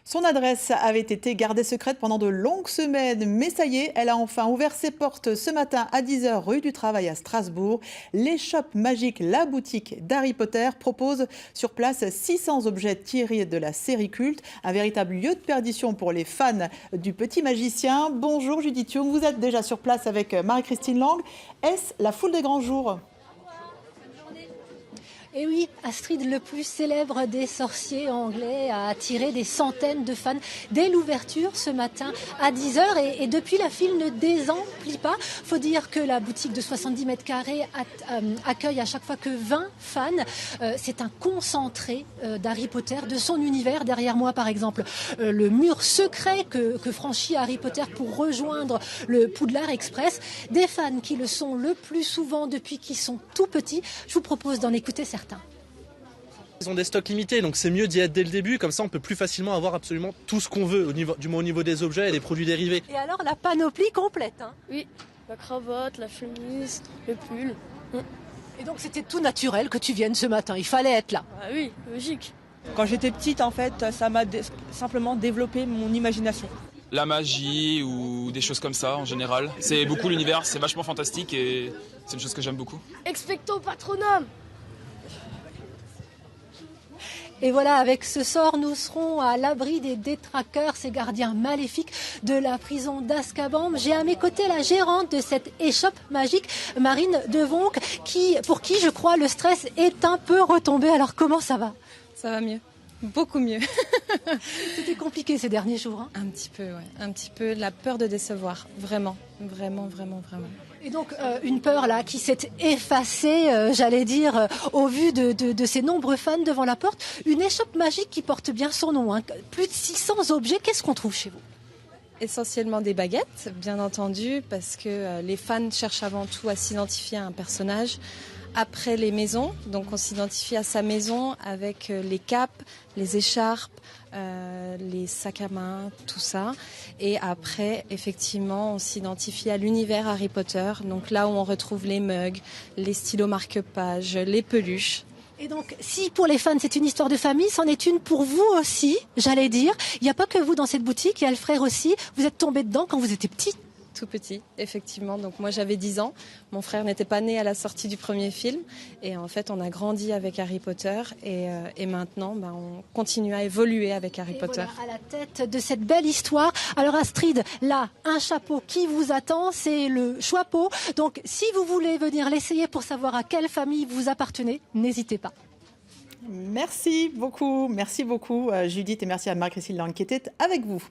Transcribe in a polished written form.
Son adresse avait été gardée secrète pendant de longues semaines, mais ça y est, elle a enfin ouvert ses portes ce matin à 10 h rue du Travail à Strasbourg. L'échoppe magique, la boutique d'Harry Potter, propose sur place 600 objets tirés de la série culte, un véritable lieu de perdition pour les fans du petit magicien. Bonjour Judith Young, vous êtes déjà sur place avec Marie-Christine Lang. Est-ce la foule des grands jours ? Et oui, Astrid, le plus célèbre des sorciers anglais, a attiré des centaines de fans dès l'ouverture ce matin à 10 h. Et depuis, la file ne désemplit pas. Faut dire que la boutique de 70 mètres carrés accueille à chaque fois que 20 fans. C'est un concentré d'Harry Potter, de son univers. Derrière moi, par exemple, le mur secret que franchit Harry Potter pour rejoindre le Poudlard Express. Des fans qui le sont le plus souvent depuis qu'ils sont tout petits. Je vous propose d'en écouter certains. Ils ont des stocks limités, donc c'est mieux d'y être dès le début, comme ça on peut plus facilement avoir absolument tout ce qu'on veut, du moins au niveau des objets et des produits dérivés. Et alors la panoplie complète, hein. Oui, la cravate, la chemise, le pull. Et donc c'était tout naturel que tu viennes ce matin, il fallait être là. Ah oui, logique. Quand j'étais petite, en fait, ça m'a simplement développé mon imagination. La magie ou des choses comme ça en général. C'est beaucoup l'univers, c'est vachement fantastique et c'est une chose que j'aime beaucoup. Expecto Patronum. Et voilà, avec ce sort, nous serons à l'abri des détraqueurs, ces gardiens maléfiques de la prison d'Azkaban. J'ai à mes côtés la gérante de cette échoppe magique, Marine Devonck, pour qui, je crois, le stress est un peu retombé. Alors comment ça va ? Ça va mieux, beaucoup mieux. C'était compliqué ces derniers jours, hein ? Un petit peu, ouais. Un petit peu la peur de décevoir, vraiment. Et donc une peur là qui s'est effacée, j'allais dire, au vu de ces nombreux fans devant la porte. Une échoppe magique qui porte bien son nom, hein. Plus de 600 objets, qu'est-ce qu'on trouve chez vous ? Essentiellement des baguettes, bien entendu, parce que les fans cherchent avant tout à s'identifier à un personnage. Après les maisons, donc on s'identifie à sa maison avec les capes, les écharpes, les sacs à main, tout ça. Et après, effectivement, on s'identifie à l'univers Harry Potter, donc là où on retrouve les mugs, les stylos marque-pages, les peluches. Et donc, si pour les fans c'est une histoire de famille, c'en est une pour vous aussi, j'allais dire. Il n'y a pas que vous dans cette boutique, il y a le frère aussi. Vous êtes tombé dedans quand vous étiez petit. Tout petit, effectivement. Donc moi j'avais 10 ans, mon frère n'était pas né à la sortie du premier film et en fait on a grandi avec Harry Potter et maintenant on continue à évoluer avec Harry Potter. Voilà, à la tête de cette belle histoire. Alors Astrid, là, un chapeau qui vous attend, c'est le Choixpeau. Donc si vous voulez venir l'essayer pour savoir à quelle famille vous appartenez, n'hésitez pas. Merci beaucoup Judith, et merci à Marie-Christine Lang qui était avec vous.